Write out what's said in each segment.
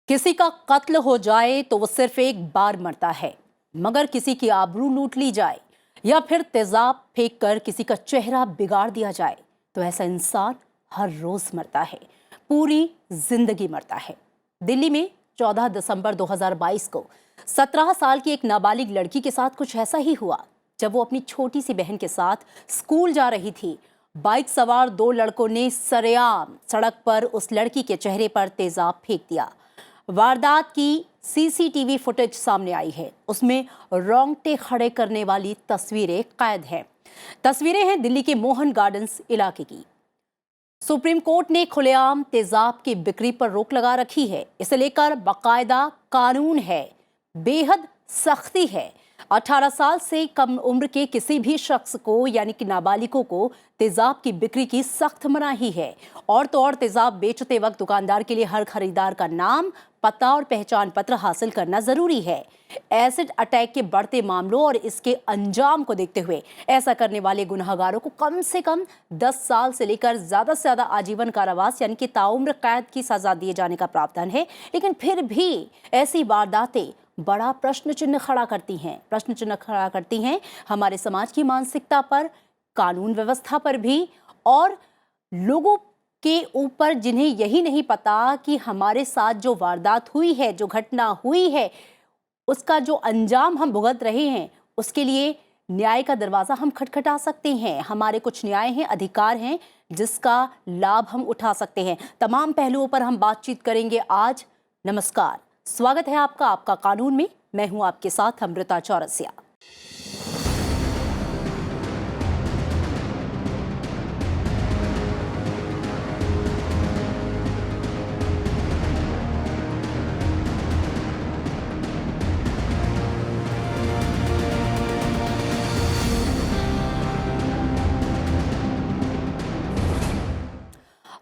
किसी का कत्ल हो जाए तो वो सिर्फ एक बार मरता है, मगर किसी की आबरू लूट ली जाए या फिर तेजाब फेंक कर किसी का चेहरा बिगाड़ दिया जाए तो ऐसा इंसान हर रोज मरता है, पूरी जिंदगी मरता है। दिल्ली में 14 दिसंबर 2022 को 17 साल की एक नाबालिग लड़की के साथ कुछ ऐसा ही हुआ। जब वो अपनी छोटी सी बहन के साथ स्कूल जा रही थी, बाइक सवार दो लड़कों ने सरेआम सड़क पर उस लड़की के चेहरे पर तेजाब फेंक दिया। वारदात की सीसीटीवी फुटेज सामने आई है। उसमें रोंगटे खड़े करने वाली तस्वीरें कैद हैं। तस्वीरें हैं दिल्ली के मोहन गार्डन्स इलाके की। सुप्रीम कोर्ट ने खुलेआम तेजाब की बिक्री पर रोक लगा रखी है। इसे लेकर बाकायदा कानून है, बेहद सख्ती है। 18 साल से कम उम्र के किसी भी शख्स को यानी कि नाबालिगों को तेजाब की बिक्री की सख्त मनाही है। और तो और तेजाब बेचते वक्त दुकानदार के लिए हर खरीदार का नाम, पता और पहचान पत्र हासिल करना जरूरी है। एसिड अटैक के बढ़ते मामलों और इसके अंजाम को देखते हुए ऐसा करने वाले गुनहगारों को कम से कम 10 साल से लेकर ज्यादा से ज्यादा आजीवन कारावास यानी कि ताउम्र कैद की सजा दिए जाने का प्रावधान है। लेकिन फिर भी ऐसी वारदातें बड़ा प्रश्न चिन्ह खड़ा करती हैं हमारे समाज की मानसिकता पर, कानून व्यवस्था पर भी, और लोगों के ऊपर जिन्हें यही नहीं पता कि हमारे साथ जो वारदात हुई है, जो घटना हुई है, उसका जो अंजाम हम भुगत रहे हैं, उसके लिए न्याय का दरवाजा हम खटखटा सकते हैं। हमारे कुछ न्याय हैं, अधिकार हैं जिसका लाभ हम उठा सकते हैं। तमाम पहलुओं पर हम बातचीत करेंगे आज। नमस्कार, स्वागत है आपका कानून में। मैं हूं आपके साथ अमृता चौरसिया।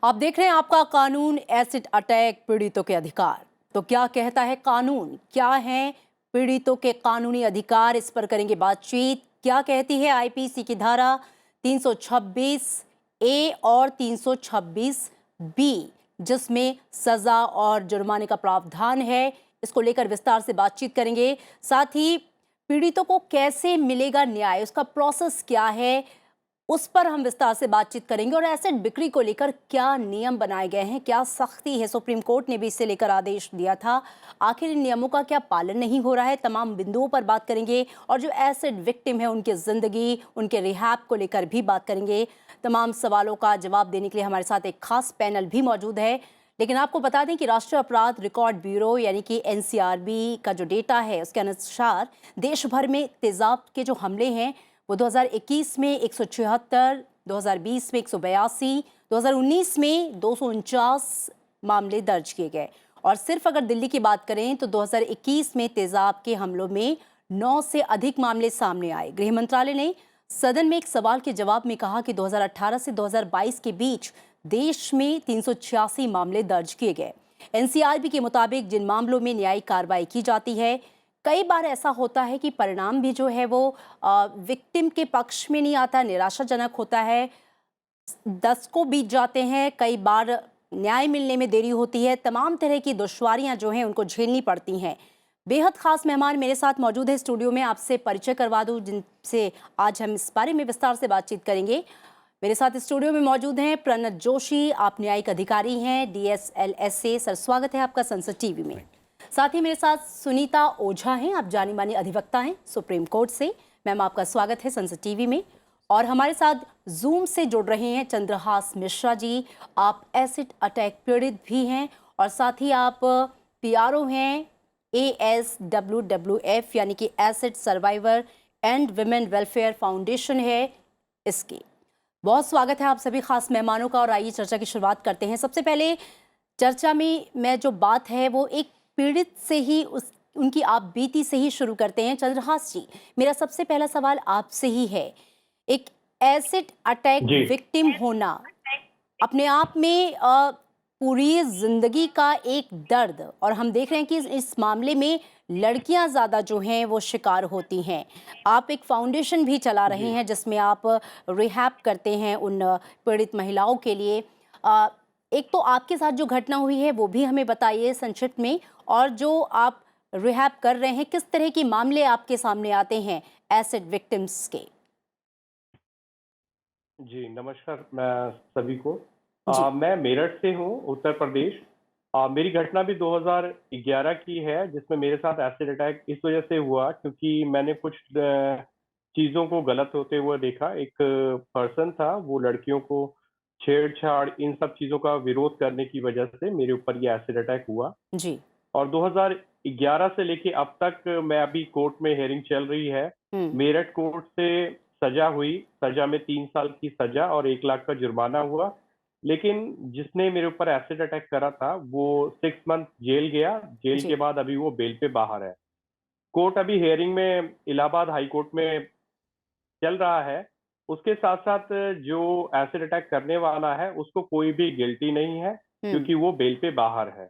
आप देख रहे हैं आपका कानून, एसिड अटैक पीड़ितों के अधिकार। तो क्या कहता है कानून, क्या है पीड़ितों के कानूनी अधिकार, इस पर करेंगे बातचीत। क्या कहती है आईपीसी की धारा 326 ए और 326 बी, जिसमें सजा और जुर्माने का प्रावधान है। इसको लेकर विस्तार से बातचीत करेंगे। साथ ही पीड़ितों को कैसे मिलेगा न्याय, उसका प्रोसेस क्या है, उस पर हम विस्तार से बातचीत करेंगे। और एसिड बिक्री को लेकर क्या नियम बनाए गए हैं, क्या सख्ती है, सुप्रीम कोर्ट ने भी इससे लेकर आदेश दिया था, आखिर इन नियमों का क्या पालन नहीं हो रहा है, तमाम बिंदुओं पर बात करेंगे। और जो एसिड विक्टिम है, उनकी जिंदगी, उनके रिहैब को लेकर भी बात करेंगे। तमाम सवालों का जवाब देने के लिए हमारे साथ एक खास पैनल भी मौजूद है। लेकिन आपको बता दें कि राष्ट्रीय अपराध रिकॉर्ड ब्यूरो यानी कि एनसीआरबी का जो डेटा है, उसके अनुसार देश भर में तेजाब के जो हमले हैं वो 2021 में 176, 2020 में 182, 2019 में 249 मामले दर्ज किए गए। और सिर्फ अगर दिल्ली की बात करें तो 2021 में तेजाब के हमलों में 9 से अधिक मामले सामने आए। गृह मंत्रालय ने सदन में एक सवाल के जवाब में कहा कि 2018 से 2022 के बीच देश में 386 मामले दर्ज किए गए। एनसीआरबी के मुताबिक जिन मामलों में न्यायिक कार्रवाई की जाती है, कई बार ऐसा होता है कि परिणाम भी जो है वो विक्टिम के पक्ष में नहीं आता, निराशाजनक होता है। 10 को बीत जाते हैं, कई बार न्याय मिलने में देरी होती है, तमाम तरह की दुश्वारियां जो हैं उनको झेलनी पड़ती हैं। बेहद खास मेहमान मेरे साथ मौजूद है स्टूडियो में, आपसे परिचय करवा दूं जिनसे आज हम इस बारे में विस्तार से बातचीत करेंगे। मेरे साथ स्टूडियो में मौजूद हैं प्रणत जोशी, आप न्यायिक अधिकारी हैं DSLS से। सर, स्वागत है आपका संसद टीवी में। साथ ही मेरे साथ सुनीता ओझा हैं, आप जानी मानी अधिवक्ता हैं सुप्रीम कोर्ट से। मैम, आपका स्वागत है संसद टीवी में। और हमारे साथ जूम से जुड़ रहे हैं चंद्रहास मिश्रा जी, आप एसिड अटैक पीड़ित भी हैं और साथ ही आप PRO हैं ASWWF यानी कि acid survivor and women welfare foundation है इसकी। बहुत स्वागत है आप सभी खास मेहमानों का। और आइए चर्चा की शुरुआत करते हैं। सबसे पहले चर्चा में जो बात है वो एक पीड़ित से ही, उनकी आप बीती से ही शुरू करते हैं। चंद्रहास जी, मेरा सबसे पहला सवाल आपसे ही है। एक एसिड अटैक विक्टिम होना अपने आप में पूरी जिंदगी का एक दर्द, और हम देख रहे हैं कि इस मामले में लड़कियां ज़्यादा जो हैं वो शिकार होती हैं। आप एक फाउंडेशन भी चला रहे हैं जिसमें आप रिहैब करते हैं उन पीड़ित महिलाओं के लिए। एक तो आपके साथ जो घटना हुई है वो भी हमें बताइए संक्षिप्त में, और जो आप रिहैब कर रहे हैं किस तरह के मामले आपके सामने आते हैं एसिड विक्टिम्स के? जी, नमस्कार मैं सभी को। जी। मैं मेरठ से हूँ, उत्तर प्रदेश। मेरी घटना भी 2011 की है, जिसमें मेरे साथ एसिड अटैक इस वजह से हुआ क्योंकि मैंने कुछ चीज़ों को गलत होते हुए देखा। एक पर्सन था, वो लड़कियों को छेड़छाड़ इन सब चीज़ों का विरोध करने की वजह से मेरे ऊपर ये एसिड अटैक हुआ। जी। और 2011 से लेके अब तक मैं अभी कोर्ट में हियरिंग चल रही है। हम्म। मेरठ कोर्ट से सजा हुई, सजा में 3 साल की सजा और 1 लाख का जुर्माना हुआ। लेकिन जिसने मेरे ऊपर एसिड अटैक करा था, वो 6 मंथ जेल गया। जेल के जी। बाद अभी वो बेल पे बाहर है। कोर्ट अभी हियरिंग में इलाहाबाद हाई कोर्ट में चल रहा है। उसके साथ-साथ जो एसिड अटैक करने वाला है, उसको कोई भी गिल्टी नहीं है, हम्म। क्योंकि वो बेल पे बाहर है।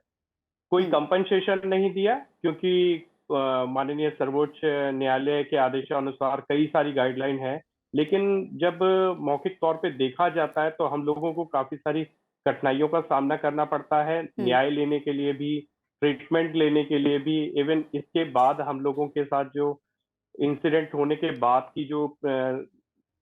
कोई हम्म। कंपनसेशन नहीं दिया क्योंकि माननीय सर्वोच्च न्यायालय के आदेशानुसार कई सारी गाइडलाइन है। लेकिन जब मौखिक तौर पे देखा जाता है तो हम लोगों को काफ़ी सारी कठिनाइयों का सामना करना पड़ता है, हम्म। न्याय लेने के लिए भी, ट्रीटमेंट लेने के लिए भी। इवन इसके बाद हम लोगों के साथ जो इंसिडेंट होने के बाद की जो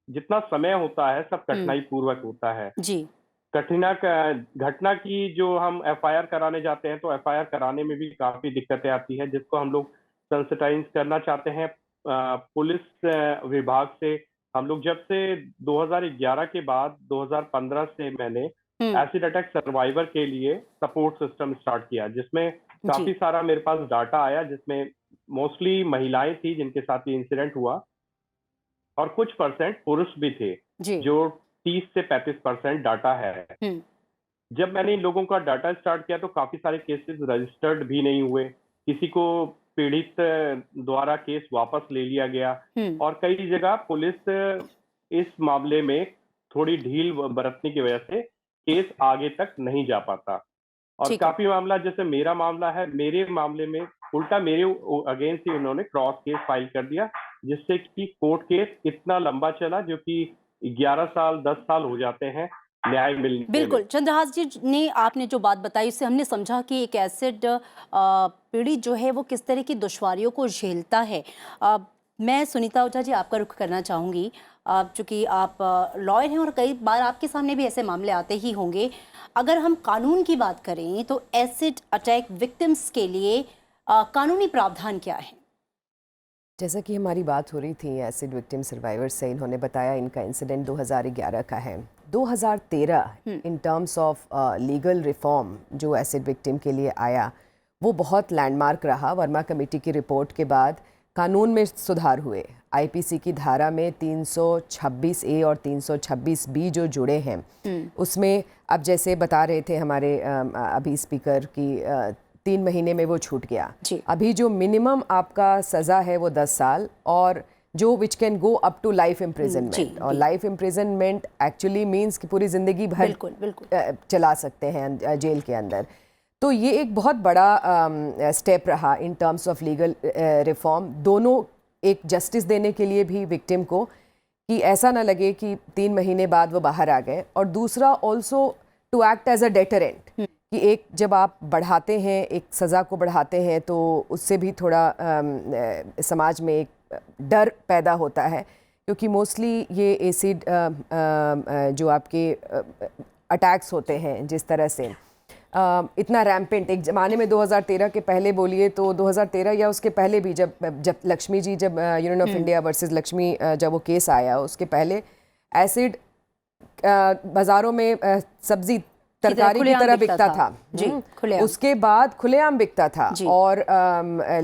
जितना समय होता है सब हम्म। कठिनाई पूर्वक होता है। जी। कठिना क घटना की जो हम एफआईआर कराने जाते हैं, तो एफआईआर कराने में भी काफ़ी दिक्कतें आती हैं, जिसको हम लोग सेंसिटाइज़ करना चाहते हैं। पुलिस विभाग से हम लोग जब से 2011 के बाद 2015 से मैंने हम्म। एसिड अटैक सर्वाइवर के लिए सपोर्ट सिस्टम स्टार्ट किया, जिसमें काफ़ी जी। सारा मेरे पास डाटा आया, जिसमें मोस्टली महिलाएँ थी जिनके साथ ये इंसिडेंट हुआ और कुछ परसेंट पुरुष भी थे, जी। जो 30 से 35% डाटा है। हम्म। जब मैंने इन लोगों का डाटा स्टार्ट किया तो काफ़ी सारे केसेस रजिस्टर्ड भी नहीं हुए। किसी को पीड़ित द्वारा केस वापस ले लिया गया हम्म। और कई जगह पुलिस इस मामले में थोड़ी ढील बरतने की वजह से केस आगे तक नहीं जा पाता। और ठीक है। काफ़ी मामला जैसे मेरा मामला है, मेरे मामले में उल्टा मेरे अगेंस्ट ही उन्होंने क्रॉस केस फाइल कर दिया, जिससे कि कोर्ट केस इतना लंबा चला जो कि 11 साल, 10 साल हो जाते हैं न्याय मिलने में। बिल्कुल, चंद्रहास जी ने आपने जो बात बताई उससे हमने समझा कि एक एसिड पीड़ित जो है वो किस तरह की दुश्वारियों को झेलता है। मैं सुनीता ओझा जी आपका रुख करना चाहूँगी, चूँकि आप लॉयर हैं और कई बार आपके सामने भी ऐसे मामले आते ही होंगे। अगर हम कानून की बात करें तो एसिड अटैक विक्टिम्स के लिए कानूनी प्रावधान क्या है? जैसा कि हमारी बात हो रही थी एसिड विक्टिम सर्वाइवर से, इन्होंने बताया इनका इंसिडेंट 2011 का है। 2013 in terms of legal reform जो एसिड विक्टिम के लिए आया, वो बहुत लैंडमार्क रहा। वर्मा कमेटी की रिपोर्ट के बाद कानून में सुधार हुए। आईपीसी की धारा में 326 ए और 326 बी जो जुड़े हैं, उसमें अब जैसे बता रहे थे हमारे अभी स्पीकर की 3 महीने में वो छूट गया। अभी जो मिनिमम आपका सज़ा है वो 10 साल, और जो which can go up to life imprisonment. और लाइफ इम्प्रिजनमेंट एक्चुअली मीन्स कि पूरी ज़िंदगी भर बिल्कुल चला सकते हैं जेल के अंदर। तो ये एक बहुत बड़ा स्टेप रहा in terms of legal reform, दोनों एक जस्टिस देने के लिए भी विक्टिम को, कि ऐसा ना लगे कि 3 महीने बाद वो बाहर आ गए, और दूसरा also to act as a deterrent, कि एक जब आप बढ़ाते हैं, एक सज़ा को बढ़ाते हैं, तो उससे भी थोड़ा समाज में एक डर पैदा होता है। क्योंकि मोस्टली ये एसिड जो आपके अटैक्स होते हैं जिस तरह से इतना रैम्पेंट, एक ज़माने में 2013 के पहले बोलिए तो 2013 या उसके पहले भी, जब लक्ष्मी जी, जब union of India versus Lakshmi जब वो केस आया, उसके पहले एसिड बाज़ारों में सब्ज़ी तरकारी की तरह बिकता था जी, उसके बाद खुलेआम बिकता था। और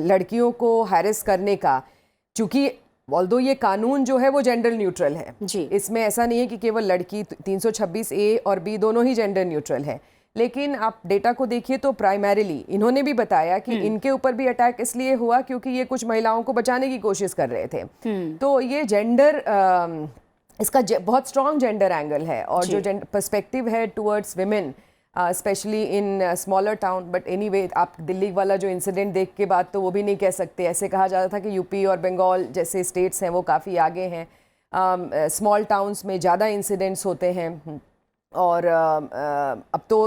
लड़कियों को हैरेस करने का, चूंकि ऑल्दो ये कानून जो है वो जेंडर न्यूट्रल है जी, इसमें ऐसा नहीं है कि केवल लड़की, 326 ए और बी दोनों ही जेंडर न्यूट्रल है। लेकिन आप डेटा को देखिए तो प्राइमरीली इन्होंने भी बताया कि इनके ऊपर भी अटैक इसलिए हुआ क्योंकि ये कुछ महिलाओं को बचाने की कोशिश कर रहे थे। तो ये जेंडर, इसका बहुत स्ट्रॉन्ग जेंडर एंगल है, और जो पर्सपेक्टिव है towards women specially in smaller town. But anyway, आप दिल्ली वाला जो इंसिडेंट देख के बाद तो वो भी नहीं कह सकते। ऐसे कहा जाता था कि यूपी और बंगाल जैसे स्टेट्स हैं वो काफ़ी आगे हैं, स्मॉल टाउन्स में ज़्यादा इंसिडेंट्स होते हैं। और अब तो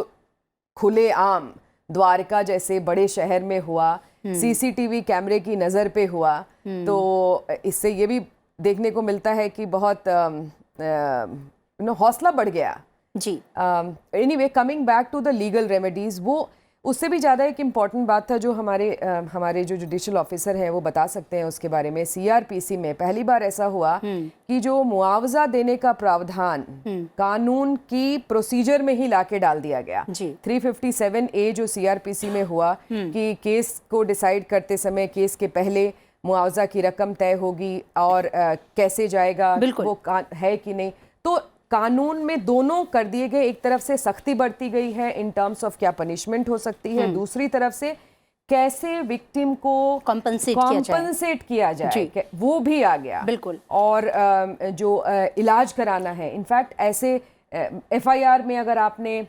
खुलेआम द्वारका जैसे बड़े शहर में हुआ, सीसीटीवी कैमरे की नज़र पे हुआ, तो इससे ये भी देखने को मिलता है कि बहुत हौसला बढ़ गया जी। Anyway, coming back to the legal remedies, वो उससे भी ज़्यादा एक इम्पॉर्टेंट बात था जो हमारे जो जुडिशियल ऑफिसर हैं वो बता सकते हैं उसके बारे में। सीआरपीसी में पहली बार ऐसा हुआ कि जो मुआवजा देने का प्रावधान कानून की प्रोसीजर में ही लाके डाल दिया गया। 357A जो सीआरपीसी में हुआ कि केस को डिसाइड करते समय केस के पहले मुआवजा की रकम तय होगी और कैसे जाएगा वो है कि नहीं, तो कानून में दोनों कर दिए गए। एक तरफ से सख्ती बढ़ती गई है इन टर्म्स ऑफ क्या पनिशमेंट हो सकती है, दूसरी तरफ से कैसे विक्टिम को कॉम्पनसेट किया जाए वो भी आ गया। बिल्कुल। और जो इलाज कराना है, इनफैक्ट ऐसे एफआईआर में अगर आपने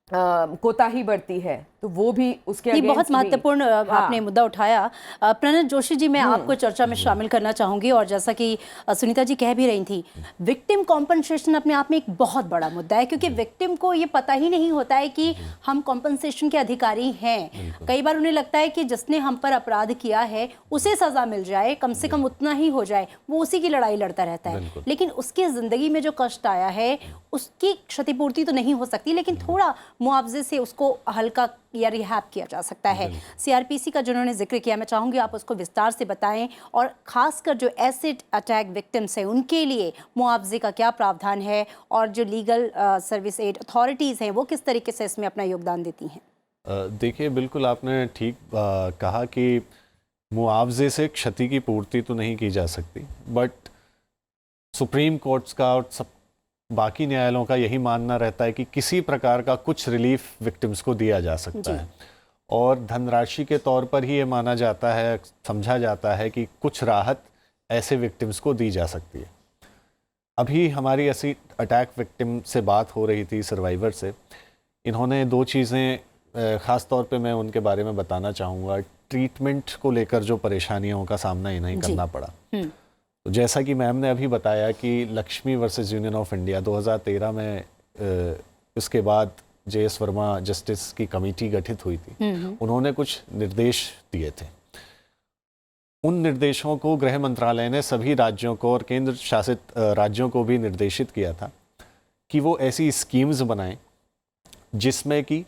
कोताही बरती है तो वो भी उसके ये बहुत महत्वपूर्ण आपने मुद्दा उठाया। प्रणत जोशी जी, मैं आपको चर्चा में शामिल करना चाहूंगी। और जैसा कि सुनीता जी कह भी रही थी, विक्टिम कॉम्पनसेशन अपने आप में एक बहुत बड़ा मुद्दा है, क्योंकि विक्टिम को ये पता ही नहीं होता है कि हम कॉम्पनसेशन के अधिकारी हैं। कई बार उन्हें लगता है कि जिसने हम पर अपराध किया है उसे सजा मिल जाए, कम से कम उतना ही हो जाए, वो उसी की लड़ाई लड़ता रहता है। लेकिन उसकी जिंदगी में जो कष्ट आया है उसकी क्षतिपूर्ति तो नहीं हो सकती, लेकिन थोड़ा मुआवजे से उसको हल्का या रिहैब किया जा सकता है। सीआरपीसी का जिन्होंने जिक्र किया, मैं चाहूंगी आप उसको विस्तार से बताएं, और खासकर जो एसिड अटैक विक्टिम्स हैं उनके लिए मुआवजे का क्या प्रावधान है, और जो लीगल सर्विस एड अथॉरिटीज़ हैं वो किस तरीके से इसमें अपना योगदान देती हैं। देखिए, बिल्कुल आपने ठीक कहा कि मुआवजे से क्षति की पूर्ति तो नहीं की जा सकती, बट सुप्रीम कोर्ट्स का और सब बाकी न्यायालयों का यही मानना रहता है कि किसी प्रकार का कुछ रिलीफ विक्टिम्स को दिया जा सकता है। और धनराशि के तौर पर ही ये माना जाता है, समझा जाता है कि कुछ राहत ऐसे विक्टिम्स को दी जा सकती है। अभी हमारी ऐसी अटैक विक्टिम से बात हो रही थी, सर्वाइवर से। इन्होंने दो चीज़ें ख़ास तौर पे मैं उनके बारे में बताना चाहूँगा। ट्रीटमेंट को लेकर जो परेशानियों का सामना इन्हें करना पड़ा, तो जैसा कि मैम ने अभी बताया कि Lakshmi versus union of India 2013 में उसके बाद JS वर्मा जस्टिस की कमेटी गठित हुई थी। उन्होंने कुछ निर्देश दिए थे। उन निर्देशों को गृह मंत्रालय ने सभी राज्यों को और केंद्र शासित राज्यों को भी निर्देशित किया था कि वो ऐसी स्कीम्स बनाएं जिसमें कि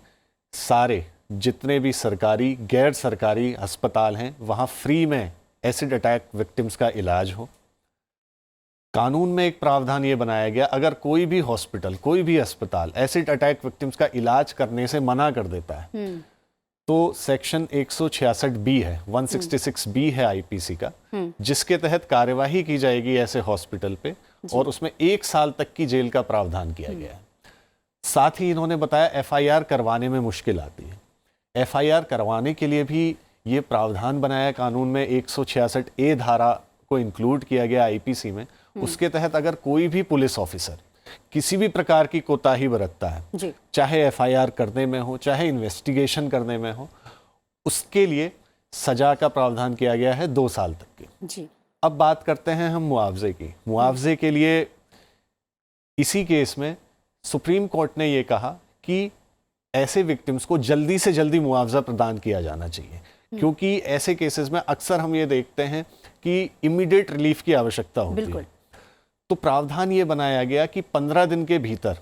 सारे जितने भी सरकारी गैर सरकारी अस्पताल हैं वहाँ फ्री में एसिड अटैक विक्टिम्स का इलाज हो। कानून में एक प्रावधान ये बनाया गया, अगर कोई भी हॉस्पिटल, कोई भी अस्पताल एसिड अटैक विक्टिम्स का इलाज करने से मना कर देता है तो सेक्शन 166B है, 166B है आईपीसी का, जिसके तहत कार्यवाही की जाएगी ऐसे हॉस्पिटल पे, और उसमें 1 साल तक की जेल का प्रावधान किया गया है। साथ ही इन्होंने बताया FIR करवाने में मुश्किल आती है। FIR करवाने के लिए भी ये प्रावधान बनाया कानून में, 166A धारा को इंक्लूड किया गया आईपीसी में। उसके तहत अगर कोई भी पुलिस ऑफिसर किसी भी प्रकार की कोताही बरतता है, चाहे FIR करने में हो, चाहे इन्वेस्टिगेशन करने में हो, उसके लिए सजा का प्रावधान किया गया है 2 साल तक की। अब बात करते हैं हम मुआवजे की। मुआवजे के लिए इसी केस में सुप्रीम कोर्ट ने ये कहा कि ऐसे विक्टिम्स को जल्दी से जल्दी मुआवजा प्रदान किया जाना चाहिए, क्योंकि ऐसे केसेस में अक्सर हम ये देखते हैं कि इमीडिएट रिलीफ की आवश्यकता होती है। तो प्रावधान ये बनाया गया कि 15 दिन के भीतर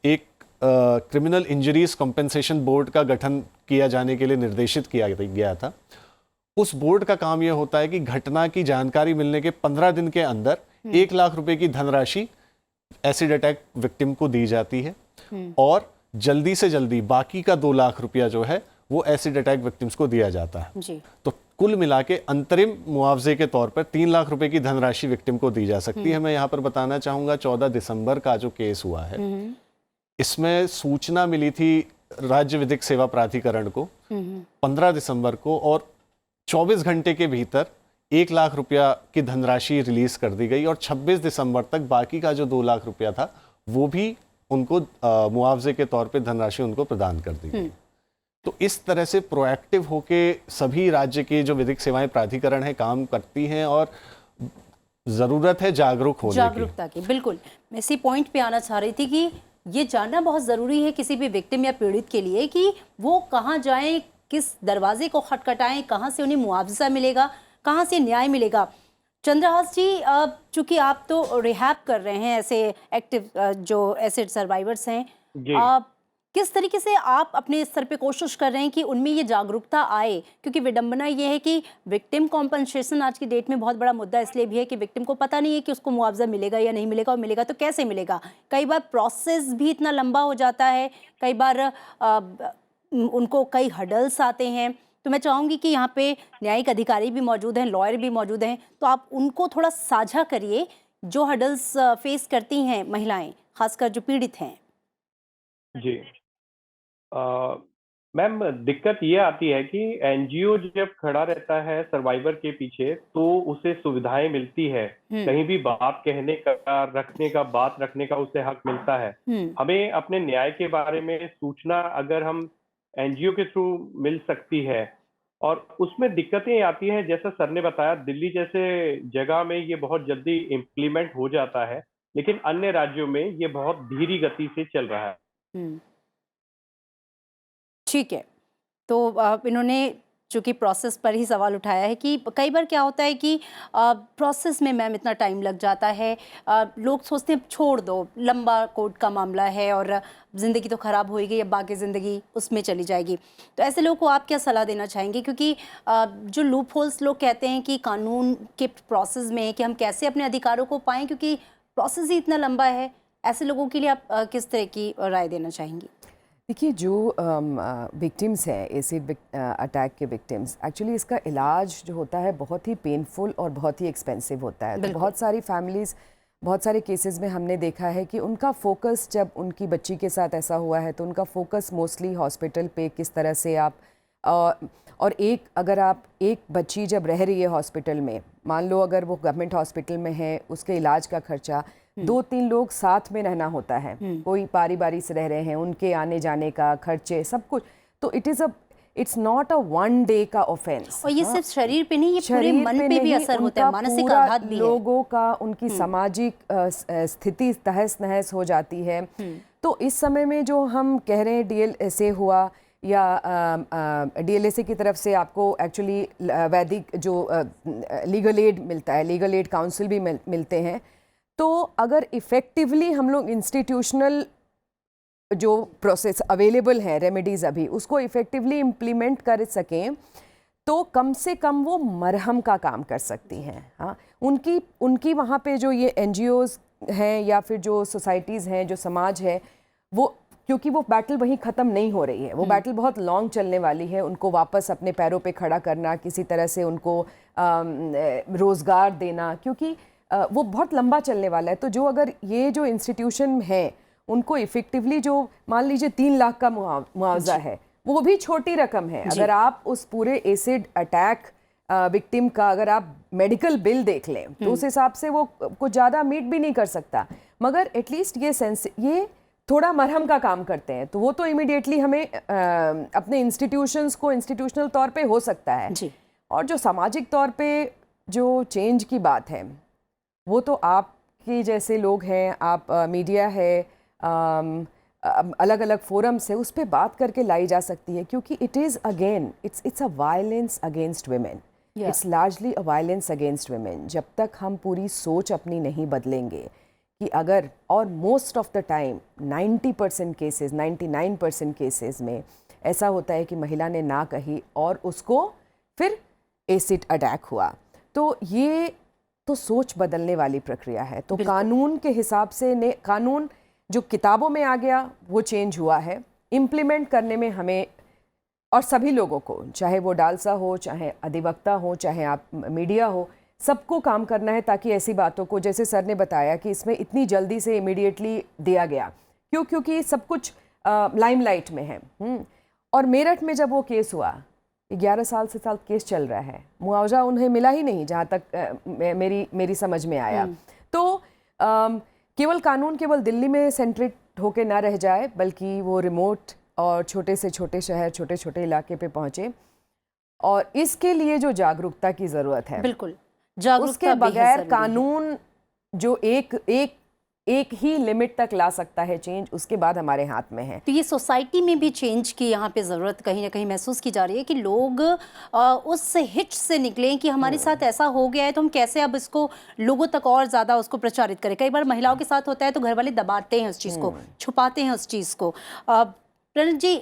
एक क्रिमिनल इंजरीज कॉम्पेंसेशन बोर्ड का गठन किया जाने के लिए निर्देशित किया गया था। उस बोर्ड का काम यह होता है कि घटना की जानकारी मिलने के 15 दिन के अंदर 1 लाख रुपए की धनराशि एसिड अटैक विक्टिम को दी जाती है, और जल्दी से जल्दी बाकी का 2 लाख रुपया जो है वो एसिड अटैक विक्टिम्स को दिया जाता है। तो कुल मिला के अंतरिम मुआवजे के तौर पर 3 लाख रुपए की धनराशि विक्टिम को दी जा सकती है। मैं यहाँ पर बताना चाहूंगा 14 दिसंबर का जो केस हुआ है, इसमें सूचना मिली थी राज्य विधिक सेवा प्राधिकरण को 15 दिसंबर को, और 24 घंटे के भीतर 1 लाख रुपया की धनराशि रिलीज कर दी गई, और 26 दिसंबर तक बाकी का जो 2 लाख रुपया था वो भी उनको मुआवजे के तौर पे धनराशि उनको प्रदान कर दी गई। तो इस तरह से प्रोएक्टिव होके सभी राज्य के जो विधिक सेवाएं प्राधिकरण है काम करती हैं, और ज़रूरत है जागरूकता की। बिल्कुल, मैं इसी पॉइंट पे आना चाह रही थी कि ये जानना बहुत ज़रूरी है किसी भी विक्टिम या पीड़ित के लिए कि वो कहाँ जाएं, किस दरवाजे को खटखटाएं, कहाँ से उन्हें मुआवजा मिलेगा, कहाँ से न्याय मिलेगा। चंद्रहास जी, चूंकि आप तो रिहैब कर रहे हैं ऐसे एक्टिव जो एसिड सर्वाइवर्स हैं, जी। किस तरीके से आप अपने स्तर पे कोशिश कर रहे हैं कि उनमें ये जागरूकता आए? क्योंकि विडंबना ये है कि विक्टिम कॉम्पनसेशन आज की डेट में बहुत बड़ा मुद्दा इसलिए भी है कि विक्टिम को पता नहीं है कि उसको मुआवजा मिलेगा या नहीं मिलेगा, और मिलेगा तो कैसे मिलेगा। कई बार प्रोसेस भी इतना लंबा हो जाता है, कई बार उनको कई हर्डल्स आते हैं। तो मैं चाहूँगी कि यहाँ पे न्यायिक अधिकारी भी मौजूद हैं, लॉयर भी मौजूद हैं, तो आप उनको थोड़ा साझा करिए जो हर्डल्स फेस करती हैं महिलाएं, खासकर जो पीड़ित हैं। जी। मैम, दिक्कत ये आती है कि एनजीओ जब खड़ा रहता है सर्वाइवर के पीछे तो उसे सुविधाएं मिलती है, कहीं भी बात कहने का, रखने का, बात रखने का उसे हक मिलता है। हमें अपने न्याय के बारे में सूचना अगर हम एनजीओ के थ्रू मिल सकती है, और उसमें दिक्कतें आती हैं जैसा सर ने बताया, दिल्ली जैसे जगह में ये बहुत जल्दी इम्प्लीमेंट हो जाता है, लेकिन अन्य राज्यों में ये बहुत धीमी गति से चल रहा है। ठीक है, तो इन्होंने चूंकि प्रोसेस पर ही सवाल उठाया है कि कई बार क्या होता है कि प्रोसेस में मैम इतना टाइम लग जाता है, लोग सोचते हैं छोड़ दो, लंबा कोर्ट का मामला है और ज़िंदगी तो ख़राब हो ही गई, अब बाकी ज़िंदगी उसमें चली जाएगी। तो ऐसे लोगों को आप क्या सलाह देना चाहेंगे? क्योंकि जो लूप होल्स लोग कहते हैं कि कानून के प्रोसेस में है कि हम कैसे अपने अधिकारों को पाएँ, क्योंकि प्रोसेस ही इतना लंबा है, ऐसे लोगों के लिए आप किस तरह की राय देना चाहेंगी? देखिए, जो विक्टिम्स हैं, एसिड अटैक के विक्टिम्स, एक्चुअली इसका इलाज जो होता है बहुत ही पेनफुल और बहुत ही एक्सपेंसिव होता है। तो बहुत सारी फैमिलीज़, बहुत सारे केसेस में हमने देखा है कि उनका फोकस, जब उनकी बच्ची के साथ ऐसा हुआ है तो उनका फोकस मोस्टली हॉस्पिटल पे, किस तरह से आप और अगर आप एक बच्ची जब रह रही है हॉस्पिटल में, मान लो अगर वो गवर्नमेंट हॉस्पिटल में है, उसके इलाज का खर्चा 2-3 लोग साथ में रहना होता है, कोई बारी बारी से रह रहे हैं, उनके आने जाने का खर्चे सब कुछ, तो it's not a one day का ऑफेंस। और ये सिर्फ शरीर पे नहीं, ये पूरे मन पे भी असर होता है, मानसिक आघात भी है। लोगों का, उनकी सामाजिक स्थिति तहस नहस हो जाती है। तो इस समय में जो हम कह रहे हैं डीएलएसए हुआ या डीएलएसए की तरफ से आपको एक्चुअली वैदिक जो लीगल एड मिलता है, लीगल एड काउंसिल भी मिलते हैं। तो अगर इफ़ेक्टिवली हम लोग इंस्टीट्यूशनल जो प्रोसेस अवेलेबल है, रेमेडीज़ अभी, उसको इफ़ेक्टिवली इम्प्लीमेंट कर सकें तो कम से कम वो मरहम का काम कर सकती हैं। हाँ, उनकी वहाँ पे जो ये एनजीओज़ हैं या फिर जो सोसाइटीज़ हैं, जो समाज है, वो क्योंकि वो बैटल वहीं ख़त्म नहीं हो रही है, वो बैटल बहुत लॉन्ग चलने वाली है। उनको वापस अपने पैरों पे खड़ा करना, किसी तरह से उनको रोज़गार देना, क्योंकि वो बहुत लंबा चलने वाला है। तो जो अगर ये जो इंस्टीट्यूशन है उनको इफ़ेक्टिवली, जो मान लीजिए 3 लाख का मुआवजा है, वो भी छोटी रकम है। अगर आप उस पूरे एसिड अटैक विक्टिम का अगर आप मेडिकल बिल देख लें तो उस हिसाब से वो कुछ ज़्यादा मीट भी नहीं कर सकता, मगर एटलीस्ट ये थोड़ा मरहम का काम करते हैं। तो वो तो इमीडिएटली हमें अपने इंस्टीट्यूशंस को इंस्टीट्यूशनल तौर पे हो सकता है जी। और जो सामाजिक तौर पे जो चेंज की बात है, वो तो आपके जैसे लोग हैं, आप मीडिया है, अलग अलग फोरम्स है, उस पर बात करके लाई जा सकती है। क्योंकि it is again it's a violence against women, it's largely a violence against women. जब तक हम पूरी सोच अपनी नहीं बदलेंगे कि अगर, और most of the time 90% cases, 99% cases में ऐसा होता है कि महिला ने ना कही और उसको फिर एसिड अटैक हुआ। तो ये तो सोच बदलने वाली प्रक्रिया है। तो कानून के हिसाब से कानून जो किताबों में आ गया वो चेंज हुआ है, इम्प्लीमेंट करने में हमें और सभी लोगों को, चाहे वो डालसा हो, चाहे अधिवक्ता हो, चाहे आप मीडिया हो, सबको काम करना है ताकि ऐसी बातों को, जैसे सर ने बताया कि इसमें इतनी जल्दी से इमीडिएटली दिया गया, क्योंकि सब कुछ लाइमलाइट में है। और मेरठ में जब वो केस हुआ, 11 साल से केस चल रहा है, मुआवजा उन्हें मिला ही नहीं, जहाँ तक मेरी समझ में आया। तो केवल कानून केवल दिल्ली में सेंट्रेट होके ना रह जाए, बल्कि वो रिमोट और छोटे से छोटे शहर, छोटे छोटे इलाके पे पहुँचे। और इसके लिए जो जागरूकता की ज़रूरत है, बिल्कुल, जागरूकता उसके बगैर कानून जो एक एक ही लिमिट तक ला सकता है चेंज, उसके बाद हमारे हाथ में है। तो ये सोसाइटी में भी चेंज की यहाँ पे ज़रूरत कहीं ना कहीं महसूस की जा रही है कि लोग उस हिच से निकलें कि हमारे साथ ऐसा हो गया है तो हम कैसे अब इसको लोगों तक और ज़्यादा उसको प्रचारित करें। कई बार महिलाओं के साथ होता है तो घर वाले दबाते हैं उस चीज़ को, छुपाते हैं उस चीज़ को। प्रणत जी,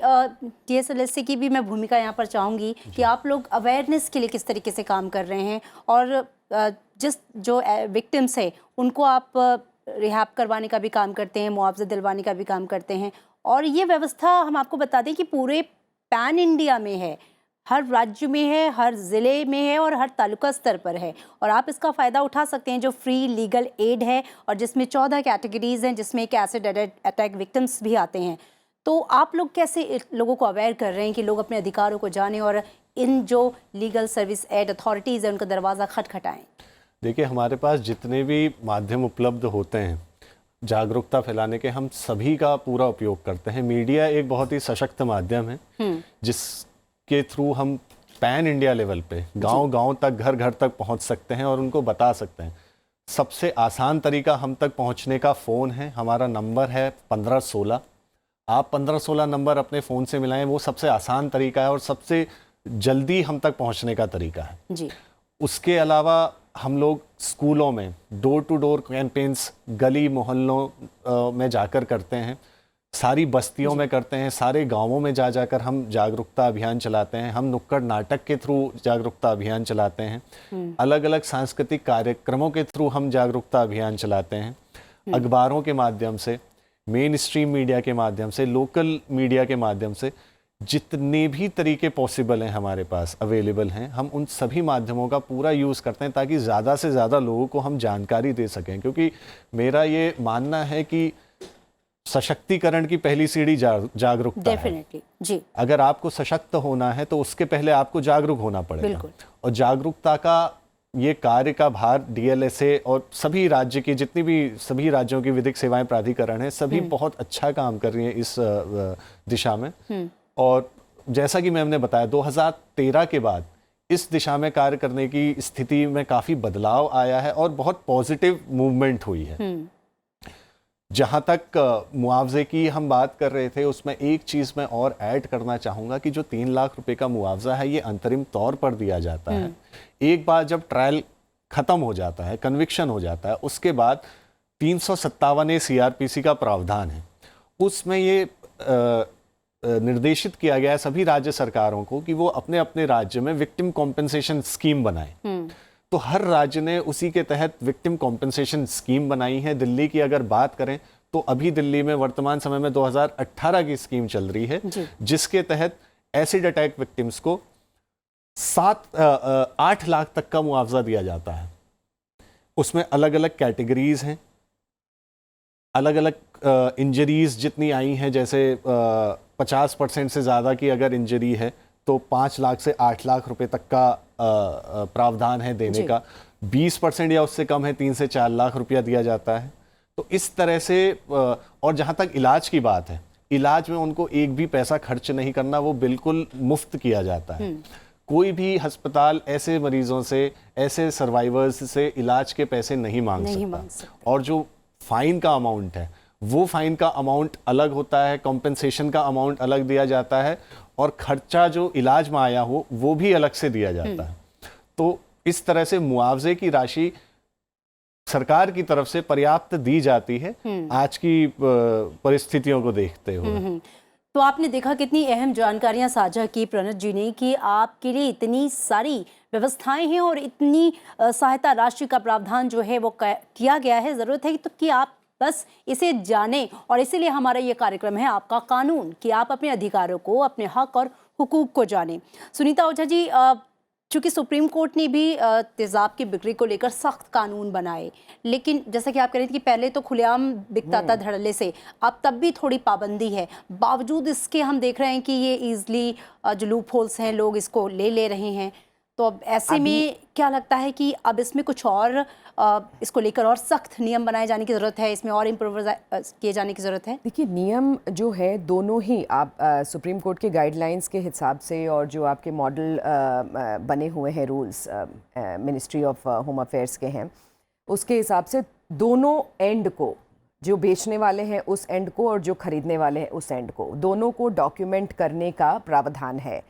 DSLSA की भी मैं भूमिका यहाँ पर चाहूँगी कि आप लोग अवेयरनेस के लिए किस तरीके से काम कर रहे हैं और जिस जो विक्टिम्स है उनको आप रिहैब करवाने का भी काम करते हैं, मुआवजा दिलवाने का भी काम करते हैं। और ये व्यवस्था हम आपको बता दें कि पूरे पैन इंडिया में है, हर राज्य में है, हर ज़िले में है और हर तालुका स्तर पर है। और आप इसका फ़ायदा उठा सकते हैं जो फ्री लीगल एड है और जिसमें 14 कैटेगरीज़ हैं, जिसमें एक एसिड अटैक विक्टिम्स भी आते हैं। तो आप लोग कैसे लोगों को अवेयर कर रहे हैं कि लोग अपने अधिकारों को जानें और इन जो लीगल सर्विस एड अथॉरिटीज़ हैं उनका दरवाज़ा खटखटाएँ? देखिए, हमारे पास जितने भी माध्यम उपलब्ध होते हैं जागरूकता फैलाने के, हम सभी का पूरा उपयोग करते हैं। मीडिया एक बहुत ही सशक्त माध्यम है जिसके थ्रू हम पैन इंडिया लेवल पे गांव-गांव तक, घर-घर तक पहुंच सकते हैं और उनको बता सकते हैं। सबसे आसान तरीका हम तक पहुंचने का फ़ोन है, हमारा नंबर है 1516। आप 1516 नंबर अपने फ़ोन से मिलाएं, वो सबसे आसान तरीका है और सबसे जल्दी हम तक पहुंचने का तरीका है जी। उसके अलावा हम लोग स्कूलों में डोर टू डोर कैंपेन्स गली मोहल्लों में जाकर करते हैं, सारी बस्तियों में करते हैं, सारे गांवों में जाकर हम जागरूकता अभियान चलाते हैं। हम नुक्कड़ नाटक के थ्रू जागरूकता अभियान चलाते हैं, अलग अलग सांस्कृतिक कार्यक्रमों के थ्रू हम जागरूकता अभियान चलाते हैं, अखबारों के माध्यम से, मेन स्ट्रीम मीडिया के माध्यम से, लोकल मीडिया के माध्यम से, जितने भी तरीके पॉसिबल हैं हमारे पास अवेलेबल हैं, हम उन सभी माध्यमों का पूरा यूज़ करते हैं ताकि ज़्यादा से ज़्यादा लोगों को हम जानकारी दे सकें। क्योंकि मेरा ये मानना है कि सशक्तिकरण की पहली सीढ़ी जागरूकता है। डेफिनेटली जी। अगर आपको सशक्त होना है तो उसके पहले आपको जागरूक होना पड़ेगा। और जागरूकता का ये कार्य का भार DLSA और सभी राज्य की जितनी भी सभी राज्यों की विधिक सेवाएं प्राधिकरण है, सभी बहुत अच्छा काम कर रही हैं इस दिशा में। और जैसा कि मैंने बताया 2013 के बाद इस दिशा में कार्य करने की स्थिति में काफ़ी बदलाव आया है और बहुत पॉजिटिव मूवमेंट हुई है। जहाँ तक मुआवजे की हम बात कर रहे थे, उसमें एक चीज़ मैं और ऐड करना चाहूँगा कि जो 3 लाख रुपए का मुआवजा है ये अंतरिम तौर पर दिया जाता है। एक बार जब ट्रायल ख़त्म हो जाता है, कन्विक्शन हो जाता है, उसके बाद 357 CRPC का प्रावधान है, उसमें ये निर्देशित किया गया है सभी राज्य सरकारों को कि वो अपने अपने राज्य में विक्टिम कॉम्पेंसेशन स्कीम बनाएं। तो हर राज्य ने उसी के तहत विक्टिम कॉम्पेंसेशन स्कीम बनाई है। दिल्ली की अगर बात करें तो अभी दिल्ली में वर्तमान समय में 2018 की स्कीम चल रही है जिसके तहत एसिड अटैक विक्टिम्स को 8 लाख तक का मुआवजा दिया जाता है। उसमें अलग अलग कैटेगरीज हैं, अलग अलग इंजरीज जितनी आई हैं, जैसे 50% से ज़्यादा की अगर इंजरी है तो 5 लाख से 8 लाख रुपए तक का प्रावधान है देने का। 20% या उससे कम है 3 से 4 लाख रुपया दिया जाता है। तो इस तरह से और जहाँ तक इलाज की बात है, इलाज में उनको एक भी पैसा खर्च नहीं करना, वो बिल्कुल मुफ्त किया जाता है। कोई भी अस्पताल ऐसे मरीजों से, ऐसे सर्वाइवर्स से इलाज के पैसे नहीं मांग सकता। और जो फाइन का अमाउंट है वो फाइन का अमाउंट अलग होता है, कॉम्पेंसेशन का अमाउंट अलग दिया जाता है और खर्चा जो इलाज में आया हो वो भी अलग से दिया जाता है। तो इस तरह से मुआवजे की राशि सरकार की तरफ से पर्याप्त दी जाती है आज की परिस्थितियों को देखते हुए। तो आपने देखा कितनी अहम जानकारियां साझा की प्रणत जी ने कि आपके लिए इतनी सारी व्यवस्थाएं हैं और इतनी सहायता राशि का प्रावधान जो है वो किया गया है। ज़रूरत है तो कि आप बस इसे जानें और इसीलिए हमारा ये कार्यक्रम है आपका कानून, कि आप अपने अधिकारों को, अपने हक और हुकूक को जानें। सुनीता ओझा जी, चूँकि सुप्रीम कोर्ट ने भी तेज़ाब की बिक्री को लेकर सख्त कानून बनाए, लेकिन जैसा कि आप कह रहे थे कि पहले तो खुलेआम बिकता था धड़ल्ले से, अब तब भी थोड़ी पाबंदी है। बावजूद इसके हम देख रहे हैं कि ये ईज़िली जो लूप होल्स हैं लोग इसको ले रहे हैं। तो अब ऐसे में क्या लगता है कि अब इसमें कुछ और इसको लेकर और सख्त नियम बनाए जाने की ज़रूरत है, इसमें और इम्प्रूव किए जाने की ज़रूरत है? देखिए, नियम जो है दोनों ही आप सुप्रीम कोर्ट के गाइडलाइंस के हिसाब से और जो आपके मॉडल बने हुए हैं rules ministry of home affairs के हैं, उसके हिसाब से दोनों एंड को जो बेचने वाले हैं उस एंड को और जो खरीदने वाले हैं उस एंड को, दोनों को डॉक्यूमेंट करने का प्रावधान है।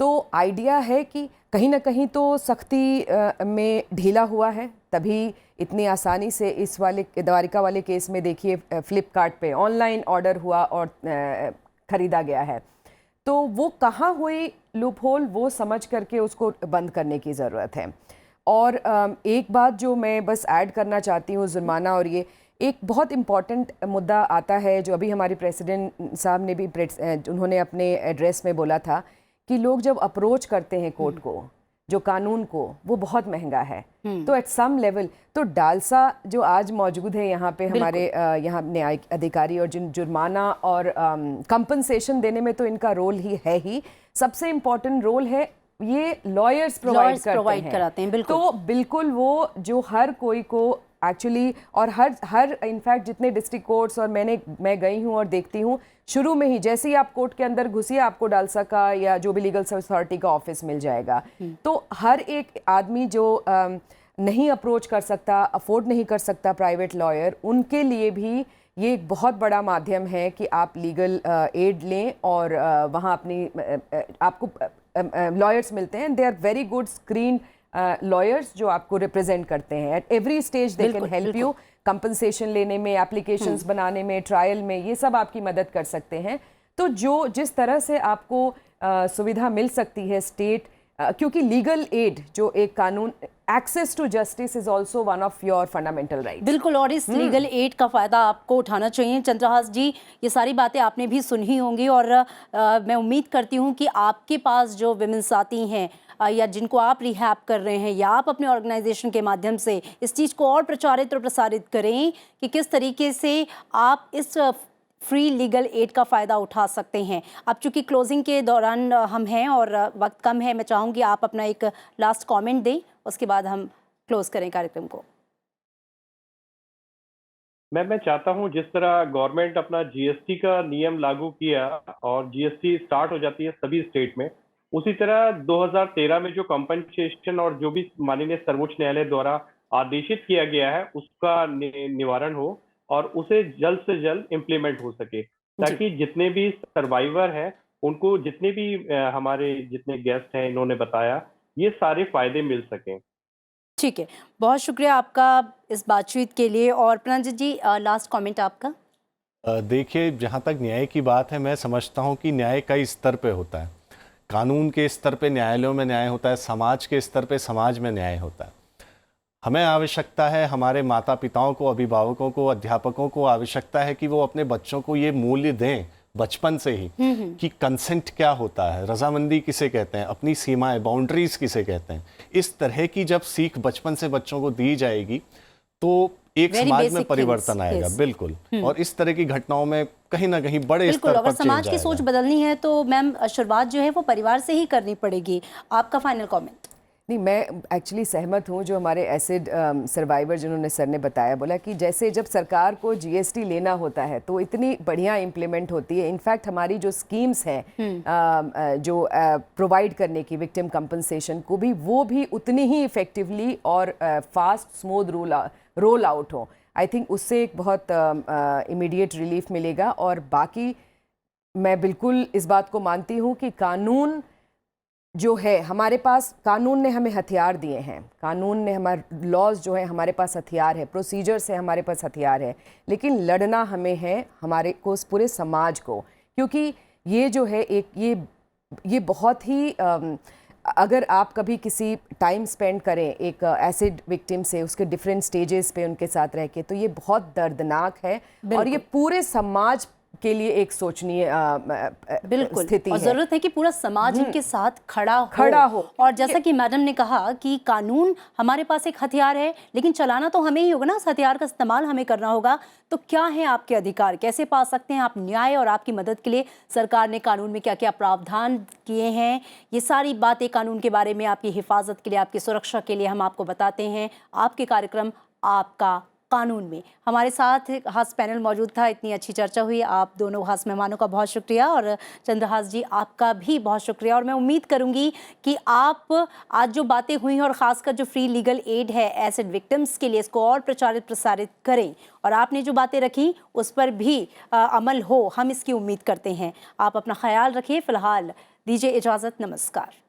तो आइडिया है कि कहीं ना कहीं तो सख्ती में ढीला हुआ है, तभी इतनी आसानी से इस वाले द्वारिका वाले केस में देखिए फ्लिपकार्ट पे ऑनलाइन ऑर्डर हुआ और ख़रीदा गया है। तो वो कहाँ हुई लूप होल, वो समझ करके उसको बंद करने की ज़रूरत है। और एक बात जो मैं बस ऐड करना चाहती हूँ, जुर्माना और ये एक बहुत इम्पॉर्टेंट मुद्दा आता है जो अभी हमारे प्रेसिडेंट साहब ने भी उन्होंने अपने एड्रेस में बोला था कि लोग जब अप्रोच करते हैं कोर्ट को, जो कानून को, वो बहुत महंगा है। तो एट सम लेवल तो डालसा जो आज मौजूद है यहाँ पे हमारे यहाँ न्यायिक अधिकारी और जिन जुर्माना और कंपनसेशन देने में तो इनका रोल ही है ही। सबसे इम्पोर्टेंट रोल है ये लॉयर्स प्रोवाइड कराते हैं। बिल्कुल। तो बिल्कुल वो जो हर कोई को एक्चुअली और हर इनफैक्ट जितने डिस्ट्रिक्ट कोर्ट्स और मैं गई हूँ और देखती हूँ, शुरू में ही जैसे ही आप कोर्ट के अंदर घुसिए आपको डालसा का या जो भी लीगल सर्विस अथॉरिटी का ऑफिस मिल जाएगा। तो हर एक आदमी जो नहीं अप्रोच कर सकता, अफोर्ड नहीं कर सकता प्राइवेट लॉयर, उनके लिए भी ये एक बहुत बड़ा माध्यम है कि आप लीगल एड लें और वहाँ अपनी आपको लॉयर्स मिलते हैं। They are very good screen lawyers जो आपको रिप्रेजेंट करते हैं at every stage. They can help you compensation लेने में, एप्लीकेशंस बनाने में, ट्रायल में, ये सब आपकी मदद कर सकते हैं। तो जो जिस तरह से आपको सुविधा मिल सकती है स्टेट, क्योंकि लीगल एड जो एक कानून, access to justice is also one of your fundamental right. बिल्कुल, और इस लीगल एड का फ़ायदा आपको उठाना चाहिए। चंद्रहास जी, ये सारी बातें आपने भी सुनी होंगी और मैं उम्मीद करती हूँ कि आपके पास जो विमेंस आती हैं या जिनको आप रिहैब कर रहे हैं या आप अपने ऑर्गेनाइजेशन के माध्यम से इस चीज़ को और प्रचारित और प्रसारित करें कि किस तरीके से आप इस फ्री लीगल एड का फ़ायदा उठा सकते हैं। अब चूंकि क्लोजिंग के दौरान हम हैं और वक्त कम है, मैं चाहूँगी आप अपना एक लास्ट कमेंट दें, उसके बाद हम क्लोज करें कार्यक्रम को। मैं चाहता हूं जिस तरह गवर्नमेंट अपना जीएसटी का नियम लागू किया और जीएसटी स्टार्ट हो जाती है सभी स्टेट में, उसी तरह 2013 में जो कंपनसेशन और जो भी माननीय सर्वोच्च न्यायालय द्वारा आदेशित किया गया है उसका निवारण हो और उसे जल्द से जल्द इम्प्लीमेंट हो सके, ताकि जितने भी सर्वाइवर हैं उनको, जितने भी हमारे जितने गेस्ट हैं इन्होंने बताया, ये सारे फायदे मिल सकें। ठीक है, बहुत शुक्रिया आपका इस बातचीत के लिए। और प्रनंजित जी, लास्ट कमेंट आपका। देखिए, जहाँ तक न्याय की बात है, मैं समझता हूँ कि न्याय कई स्तर पे होता है। कानून के स्तर पे न्यायालयों में न्याय होता है, समाज के स्तर पे समाज में न्याय होता है। हमें आवश्यकता है, हमारे माता पिताओं को, अभिभावकों को, अध्यापकों को आवश्यकता है कि वो अपने बच्चों को ये मूल्य दें बचपन से ही कि कंसेंट क्या होता है, रजामंदी किसे कहते हैं, अपनी सीमाएं, बाउंड्रीज किसे कहते हैं। इस तरह की जब सीख बचपन से बच्चों को दी जाएगी तो एक समाज में परिवर्तन आएगा। बिल्कुल। और इस तरह की घटनाओं में कहीं ना कहीं बड़े स्तर पर अगर समाज की सोच बदलनी है तो मैम शुरुआत जो है वो परिवार से ही करनी पड़ेगी। आपका फाइनल कमेंट। नहीं, मैं एक्चुअली सहमत हूँ जो हमारे एसिड सर्वाइवर जिन्होंने सर ने बताया, बोला कि जैसे जब सरकार को जीएसटी लेना होता है तो इतनी बढ़िया इम्प्लीमेंट होती है। इनफैक्ट हमारी जो स्कीम्स हैं जो प्रोवाइड करने की विक्टिम कंपनसेशन को भी, वो भी उतनी ही इफ़ेक्टिवली और फास्ट स्मूथ रोल आउट हो। आई थिंक उससे एक बहुत इमीडिएट रिलीफ मिलेगा। और बाकी मैं बिल्कुल इस बात को मानती हूँ कि कानून जो है हमारे पास, कानून ने हमें हथियार दिए हैं, कानून ने हमारे लॉज जो है हमारे पास हथियार है, प्रोसीजर्स है हमारे पास हथियार है, लेकिन लड़ना हमें है हमारे को, पूरे समाज को। क्योंकि ये जो है एक ये बहुत ही अगर आप कभी किसी टाइम स्पेंड करें एक एसिड विक्टिम से, उसके डिफरेंट स्टेजेस पे उनके साथ रह के, तो ये बहुत दर्दनाक है और ये पूरे समाज के लिए एक सोचनीय स्थिति और जरूरत है कि पूरा समाज इनके साथ खड़ा हो। और जैसा कि मैडम ने कहा कि कानून हमारे पास एक हथियार है, लेकिन चलाना तो हमें ही होगा ना, उस हथियार का इस्तेमाल हमें करना होगा। तो क्या है आपके अधिकार, कैसे पा सकते हैं आप न्याय, और आपकी मदद के लिए सरकार ने कानून में क्या क्या प्रावधान किए हैं, ये सारी बातें कानून के बारे में आपकी हिफाजत के लिए, आपकी सुरक्षा के लिए हम आपको बताते हैं। आपके कार्यक्रम आपका कानून में। हमारे साथ एक खास पैनल मौजूद था, इतनी अच्छी चर्चा हुई। आप दोनों खास मेहमानों का बहुत शुक्रिया और चंद्रहास जी आपका भी बहुत शुक्रिया। और मैं उम्मीद करूंगी कि आप आज जो बातें हुई और ख़ासकर जो फ्री लीगल एड है एसिड विक्टिम्स के लिए, इसको और प्रचारित प्रसारित करें और आपने जो बातें रखी उस पर भी अमल हो, हम इसकी उम्मीद करते हैं। आप अपना ख्याल रखिए। फ़िलहाल दीजिए इजाज़त, नमस्कार।